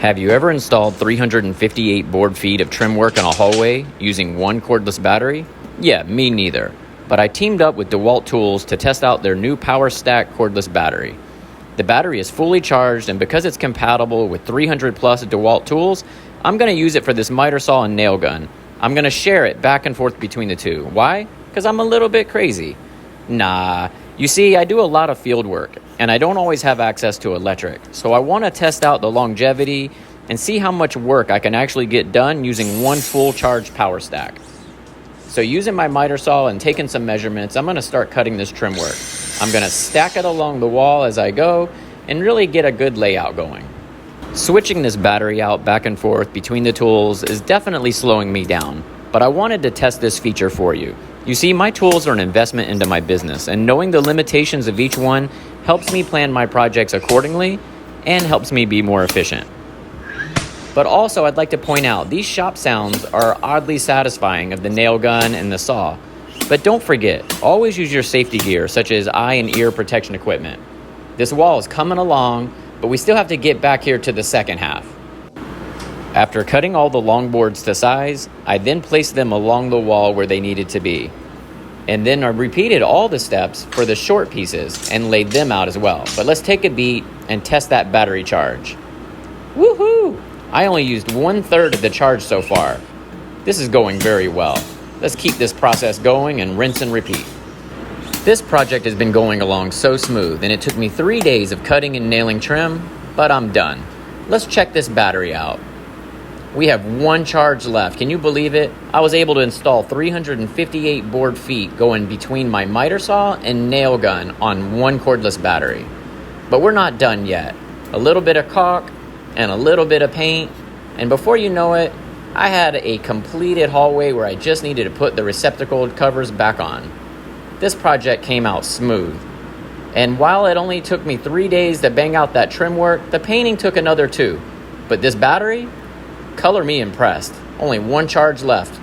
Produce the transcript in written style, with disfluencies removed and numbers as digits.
Have you ever installed 358 board feet of trim work in a hallway using one cordless battery? Yeah, me neither. But I teamed up with DeWalt Tools to test out their new Power Stack cordless battery. The battery is fully charged, and because it's compatible with 300 plus DeWalt tools, I'm going to use it for this miter saw and nail gun. I'm going to share it back and forth between the two. Why? Because I'm a little bit crazy. Nah. You see, I do a lot of field work, and I don't always have access to electric, so I want to test out the longevity and see how much work I can actually get done using one full charged power stack. So using my miter saw and taking some measurements, I'm going to start cutting this trim work. I'm going to stack it along the wall as I go and really get a good layout going. Switching this battery out back and forth between the tools is definitely slowing me down, but I wanted to test this feature for you. You see, my tools are an investment into my business, and knowing the limitations of each one helps me plan my projects accordingly and helps me be more efficient. But also, I'd like to point out, these shop sounds are oddly satisfying of the nail gun and the saw. But don't forget, always use your safety gear, such as eye and ear protection equipment. This wall is coming along, but we still have to get back here to the second half. After cutting all the long boards to size, I then placed them along the wall where they needed to be. And then I repeated all the steps for the short pieces and laid them out as well. But let's take a beat and test that battery charge. Woohoo! I only used 1/3 of the charge so far. This is going very well. Let's keep this process going and rinse and repeat. This project has been going along so smooth, and it took me 3 days of cutting and nailing trim, but I'm done. Let's check this battery out. We have one charge left. Can you believe it? I was able to install 358 board feet going between my miter saw and nail gun on one cordless battery. But we're not done yet. A little bit of caulk and a little bit of paint, and before you know it, I had a completed hallway where I just needed to put the receptacle covers back on. This project came out smooth. And while it only took me 3 days to bang out that trim work, the painting took another 2. But this battery? Color me impressed. Only one charge left.